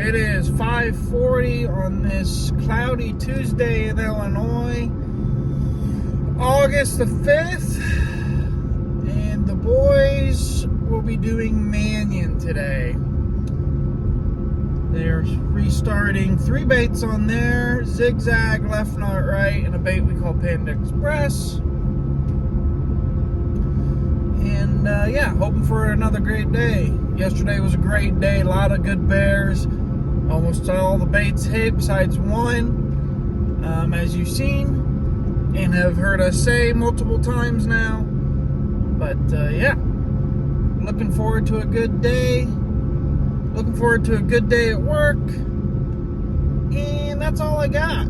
It is 5:40 on this cloudy Tuesday in Illinois, August the 5th, and the boys will be doing Manion today. They're restarting 3 baits on there, zigzag, left, not right, and a bait we call Panda Express. And yeah, hoping for another great day. Yesterday was a great day, a lot of good bears. Almost all the baits hit besides one, as you've seen and have heard us say multiple times now. But yeah, looking forward to a good day. Looking forward to a good day at work. And that's all I got.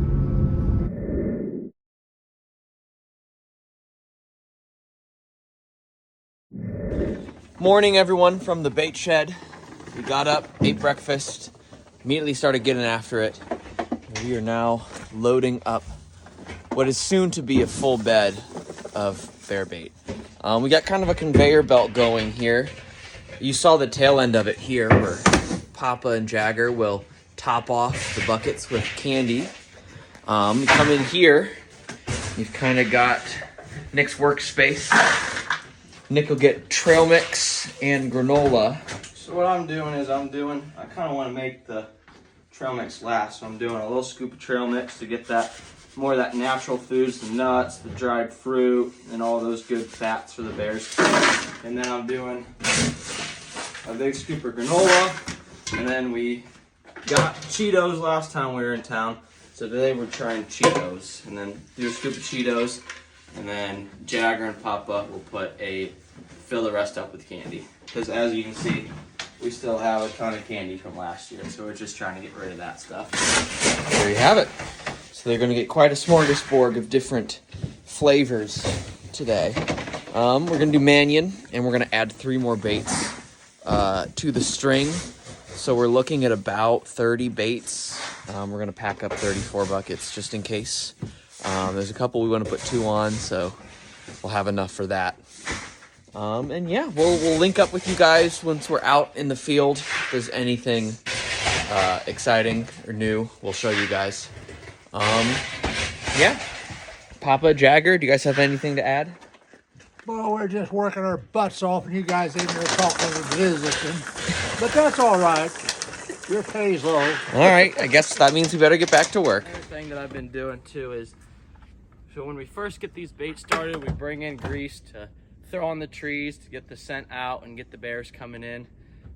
Morning, everyone, from the bait shed. We got up, ate breakfast, immediately started getting after it. We are now loading up what is soon to be a full bed of bear bait. We got kind of a conveyor belt going here. You saw the tail end of it here where Papa and Jagger will top off the buckets with candy. You come in here, you've kind of got Nick's workspace. Nick will get trail mix and granola. So what I'm doing is I kind of want to make the trail mix last. So I'm doing a little scoop of trail mix to get that more of that natural foods, the nuts, the dried fruit, and all those good fats for the bears. And then I'm doing a big scoop of granola. And then we got Cheetos last time we were in town. So today we're trying Cheetos. And then do a scoop of Cheetos. And then Jagger and Papa will fill the rest up with candy. Because as you can see, we still have a ton of candy from last year. So we're just trying to get rid of that stuff. There you have it. So they're going to get quite a smorgasbord of different flavors today. We're going to do Manion, and we're going to add 3 more baits to the string. So we're looking at about 30 baits. We're going to pack up 34 buckets just in case. There's a couple we want to put 2 on, so we'll have enough for that. And yeah, we'll link up with you guys once we're out in the field. If there's anything exciting or new, we'll show you guys. Yeah. Papa, Jagger, do you guys have anything to add? Well, we're just working our butts off, and you guys in there talking and visiting. But that's all right. Your pay's low. All right, I guess that means we better get back to work. Another thing that I've been doing too is, so when we first get these baits started, we bring in grease to throw on the trees to get the scent out and get the bears coming in.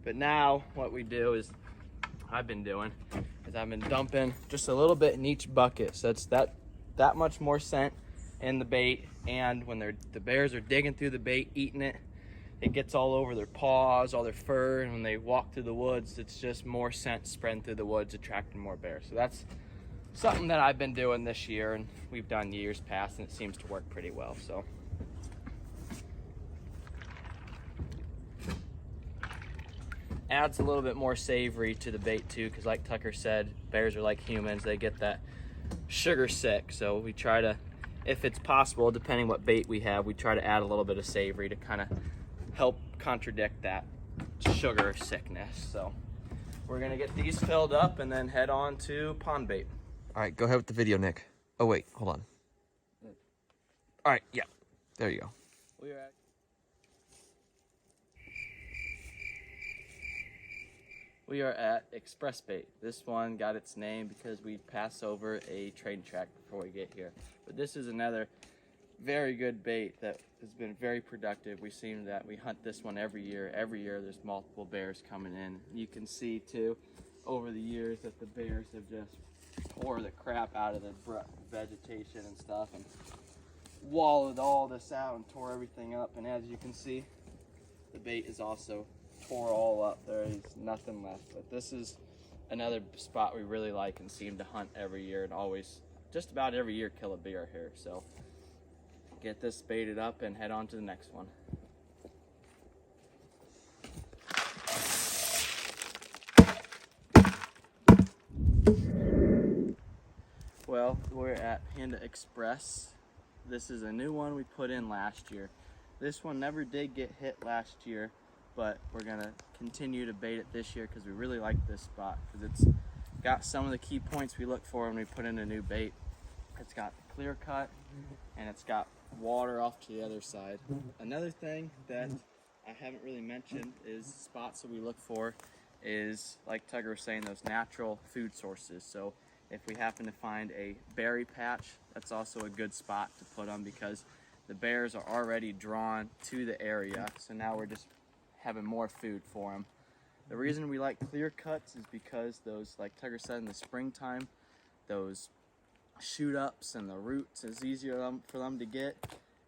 But now what we do is, I've been dumping just a little bit in each bucket. So it's that much more scent in the bait. And when the bears are digging through the bait, eating it, it gets all over their paws, all their fur, and when they walk through the woods, it's just more scent spreading through the woods, attracting more bears. So that's something that I've been doing this year, and we've done years past, and it seems to work pretty well. So adds a little bit more savory to the bait too, because like Tucker said, bears are like humans, they get that sugar sick. So we try to, if it's possible, depending what bait we have, we try to add a little bit of savory to kind of help contradict that sugar sickness. So we're gonna get these filled up and then head on to pond bait. All right, go ahead with the video, Nick. Oh, wait, hold on. All right, yeah, there you go. We are at Express Bait. This one got its name because we pass over a train track before we get here. But this is another very good bait that has been very productive. We seem that we hunt this one every year. Every year there's multiple bears coming in. You can see too over the years that the bears have just tore the crap out of the vegetation and stuff and wallowed all this out and tore everything up. And as you can see, the bait is also tore all up. There is nothing left. But this is another spot we really like and seem to hunt every year and always, just about every year, kill a bear here. So get this baited up and head on to the next one. Well, we're at Panda Express. This is a new one we put in last year. This one never did get hit last year, but we're gonna continue to bait it this year because we really like this spot because it's got some of the key points we look for when we put in a new bait. It's got clear cut and it's got water off to the other side. Another thing that I haven't really mentioned is spots that we look for is, like Tugger was saying, those natural food sources. So if we happen to find a berry patch, that's also a good spot to put them because the bears are already drawn to the area. So now we're just having more food for them. The reason we like clear cuts is because those, like Tugger said, in the springtime, those shoot ups and the roots is easier for them to get.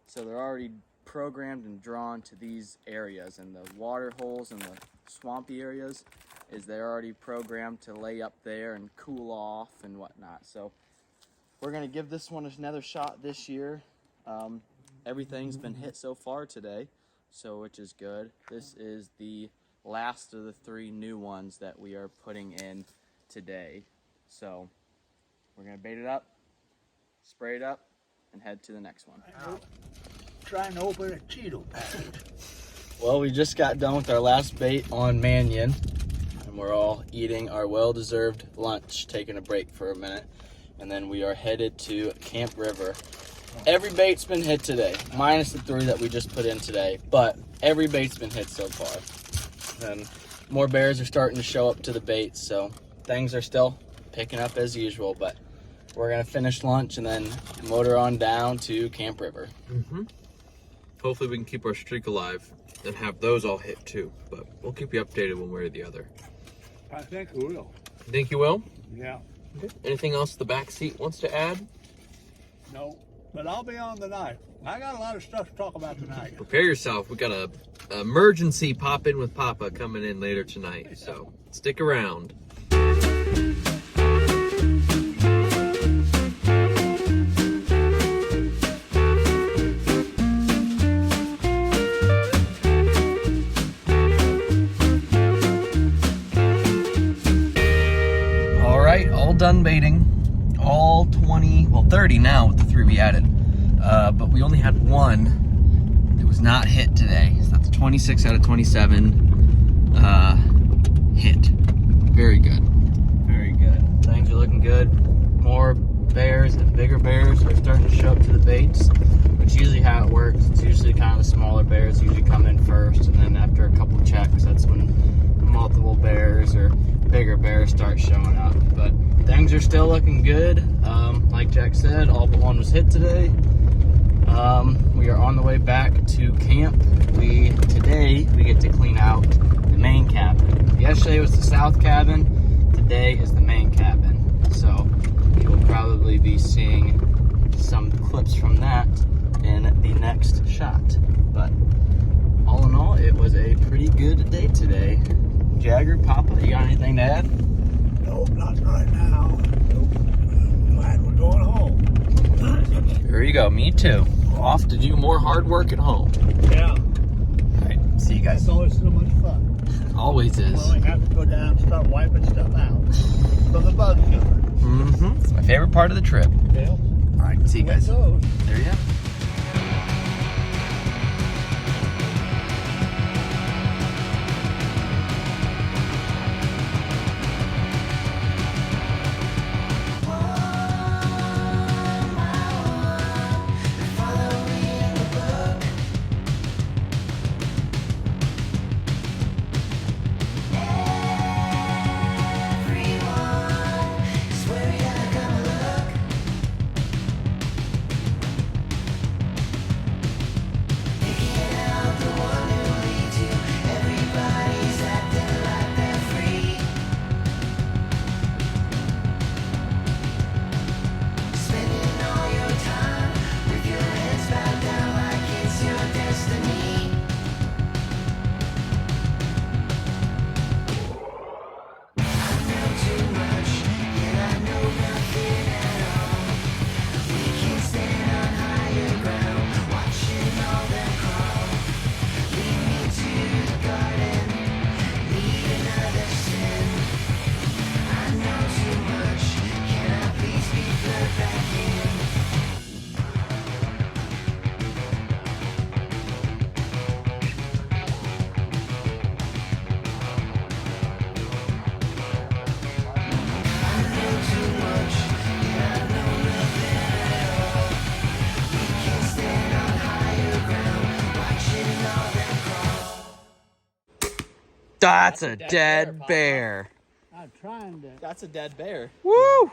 So they're already programmed and drawn to these areas, and the water holes and the swampy areas is they're already programmed to lay up there and cool off and whatnot. So we're gonna give this one another shot this year. Everything's been hit so far today, so which is good. This is the last of the 3 new ones that we are putting in today. So we're gonna bait it up, spray it up, and head to the next one. Trying to open a Cheeto package. Well, we just got done with our last bait on Manion, and we're all eating our well-deserved lunch, taking a break for a minute, and then we are headed to Camp River. Every bait's been hit today, minus the 3 that we just put in today, but every bait's been hit so far. And more bears are starting to show up to the baits, so things are still picking up as usual, but we're gonna finish lunch and then motor on down to Camp River. Hopefully we can keep our streak alive and have those all hit too, but we'll keep you updated one way or the other. I think we will. You think you will? Yeah. Anything else the back seat wants to add? No, but I'll be on tonight. I got a lot of stuff to talk about tonight. Prepare yourself. We got a emergency pop in with Papa coming in later tonight, so stick around. All done baiting, all 20, well 30 now with the 3 we added, but we only had 1 that was not hit today. So that's 26 out of 27 hit. Very good. Very good. Things are looking good. More bears and bigger bears are starting to show up to the baits, which is usually how it works. It's usually kind of the smaller bears usually come in first, and then after a couple checks, that's when multiple bears or bigger bears start showing up. But things are still looking good. Like Jack said, all but 1 was hit today. We are on the way back to camp. Today we get to clean out the main cabin. Yesterday was the south cabin. Today is the main cabin. So you'll probably be seeing some clips from that in the next shot. But all in all, it was a pretty good day today. Jagger, Papa, you got anything to add? Nope, not right now. Nope. Glad we're going home. There you go, me too. Off to do more hard work at home. Yeah. All right, see you guys. It's always so much fun. Always is. We only have to go down and start wiping stuff out from the bug killer. It's my favorite part of the trip. Yeah. All right, see you guys. There it goes. There you go. That's a dead bear. I'm trying to. That's a dead bear. Woo!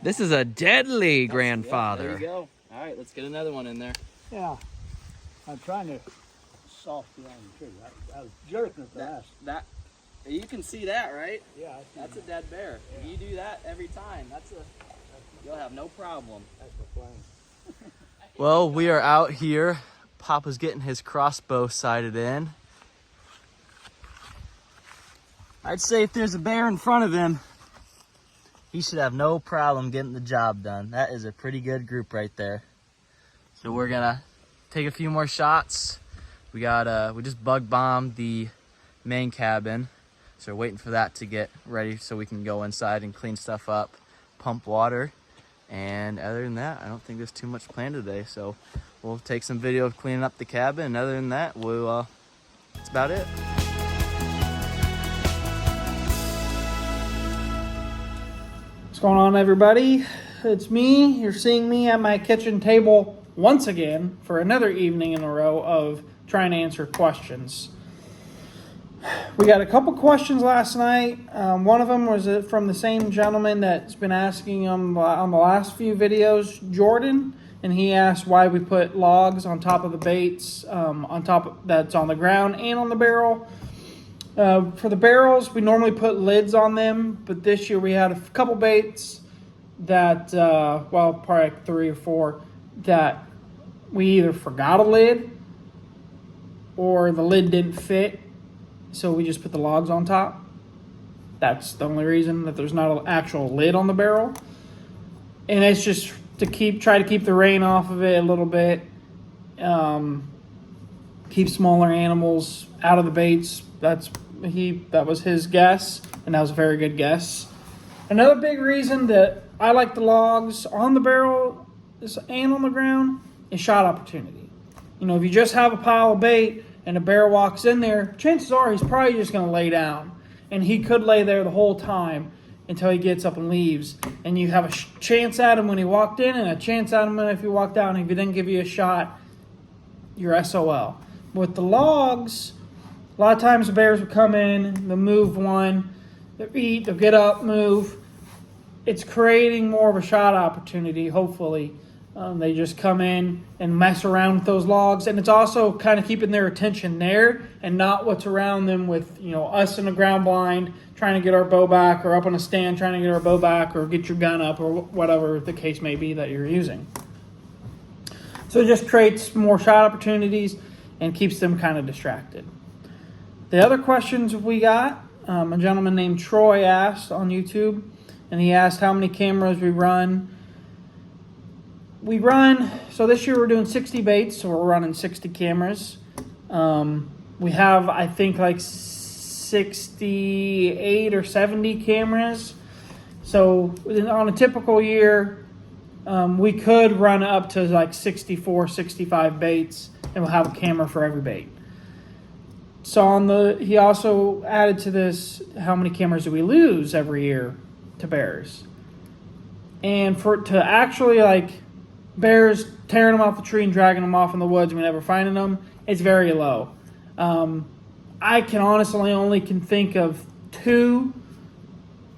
This is a deadly Yeah, there grandfather. you go. All right, let's get another one in there. Yeah. I'm trying to soften on the tree. I was jerking at the last. That you can see that, right? Yeah. I see That's a that. dead bear. If you do that every time, you'll have no problem. That's the plan. Well, we are out here. Papa's getting his crossbow sighted in. I'd say if there's a bear in front of him, he should have no problem getting the job done. That is a pretty good group right there. So we're gonna take a few more shots. We just bug bombed the main cabin. So we're waiting for that to get ready so we can go inside and clean stuff up, pump water. And other than that, I don't think there's too much planned today. So we'll take some video of cleaning up the cabin. And other than that, that's about it. What's going on, everybody? It's me. You're seeing me at my kitchen table once again for another evening in a row of trying to answer questions. We got a couple questions last night. One of them was from the same gentleman that's been asking on the last few videos, Jordan, and he asked why we put logs on top of the baits, that's on the ground and on the barrel. For the barrels, we normally put lids on them, but this year we had a couple baits that, probably like 3 or 4, that we either forgot a lid or the lid didn't fit, so we just put the logs on top. That's the only reason that there's not an actual lid on the barrel. And it's just to try to keep the rain off of it a little bit, keep smaller animals out of the baits. That was his guess, and that was a very good guess. Another big reason that I like the logs on the barrel and on the ground is shot opportunity. You know, if you just have a pile of bait and a bear walks in there, chances are he's probably just going to lay down. And he could lay there the whole time until he gets up and leaves. And you have a chance at him when he walked in and a chance at him if he walked out. And if he didn't give you a shot, you're SOL. With the logs, a lot of times the bears will come in, they'll move one, they'll eat, they'll get up, move. It's creating more of a shot opportunity, hopefully. They just come in and mess around with those logs. And it's also kind of keeping their attention there and not what's around them with, us in a ground blind trying to get our bow back, or up on a stand trying to get our bow back, or get your gun up, or whatever the case may be that you're using. So it just creates more shot opportunities and keeps them kind of distracted. The other questions we got, a gentleman named Troy asked on YouTube, and he asked how many cameras we run. So this year we're doing 60 baits, so we're running 60 cameras. We have, I think, like 68 or 70 cameras. So on a typical year, we could run up to like 64, 65 baits, and we'll have a camera for every bait. So he also added to this, how many cameras do we lose every year to bears? And to actually bears tearing them off the tree and dragging them off in the woods and we never finding them, it's very low. I can honestly only think of two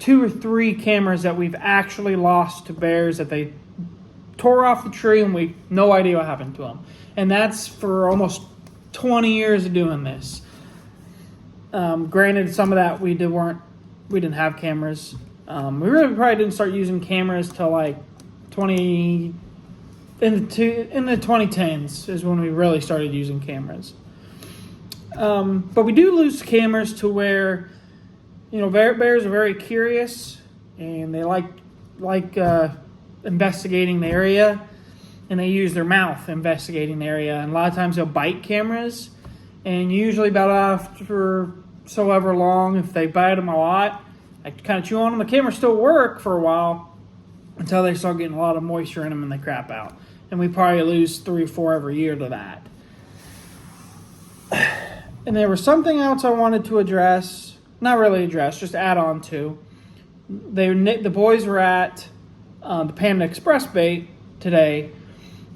or three cameras that we've actually lost to bears that they tore off the tree and we no idea what happened to them. And that's for almost 20 years of doing this. Granted, some of that we didn't have cameras. We really probably didn't start using cameras till in the 2010s is when we really started using cameras. But we do lose cameras to where, bears are very curious and they like investigating the area, and they use their mouth investigating the area. And a lot of times they'll bite cameras, and usually about after so ever long, if they bite them a lot, I kind of chew on them. The cameras still work for a while until they start getting a lot of moisture in them and they crap out. And we probably lose 3 or 4 every year to that. And there was something else I wanted to address. Not really address, just add on to. The boys were at the Panda Express bait today,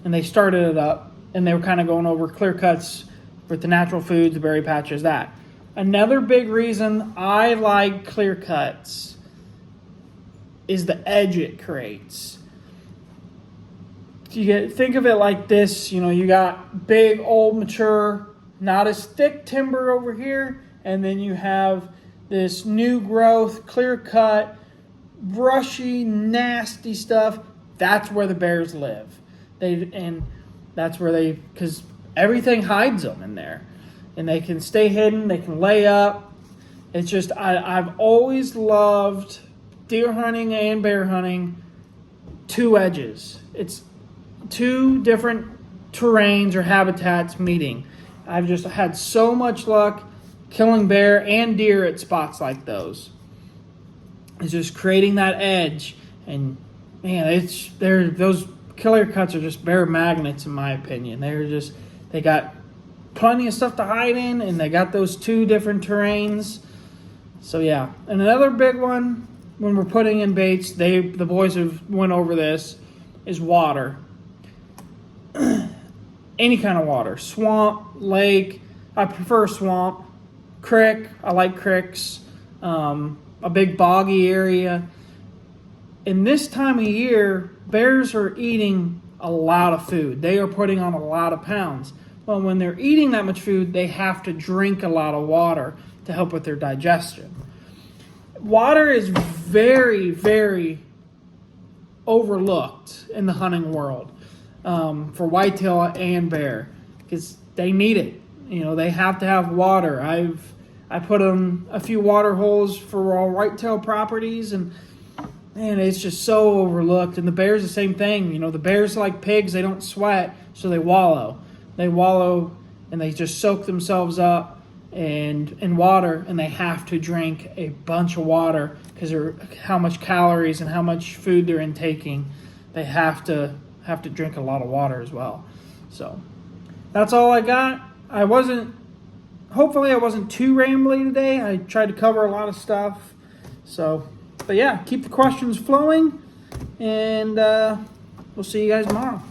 and they started it up, and they were kind of going over clear cuts with the natural foods, the berry patches, that. Another big reason I like clear cuts is the edge it creates. Think of it like this, you got big, old, mature, not as thick timber over here, and then you have this new growth, clear cut, brushy, nasty stuff. That's where the bears live. Because everything hides them in there, and they can stay hidden. They can lay up. It's just I've always loved deer hunting and bear hunting. Two edges. It's two different terrains or habitats meeting. I've just had so much luck killing bear and deer at spots like those. It's just creating that edge, and man, those killer cuts are just bear magnets in my opinion. They got plenty of stuff to hide in, and they got those two different terrains. So yeah, and another big one when we're putting in baits, the boys have went over this, is water. Any kind of water, swamp, lake. I prefer swamp, creek. I like creeks. A big boggy area. In this time of year, bears are eating a lot of food. They are putting on a lot of pounds. Well, when they're eating that much food, they have to drink a lot of water to help with their digestion. Water is very, very overlooked in the hunting world for whitetail and bear, because they need it. They have to have water. I put in a few water holes for all whitetail properties, and man, it's just so overlooked. And the bears, the same thing. The bears, like pigs, they don't sweat, so they wallow. They wallow and they just soak themselves up in water, and they have to drink a bunch of water because of how much calories and how much food they're intaking. They have to drink a lot of water as well. So that's all I got. Hopefully I wasn't too rambly today. I tried to cover a lot of stuff. But yeah, keep the questions flowing, and we'll see you guys tomorrow.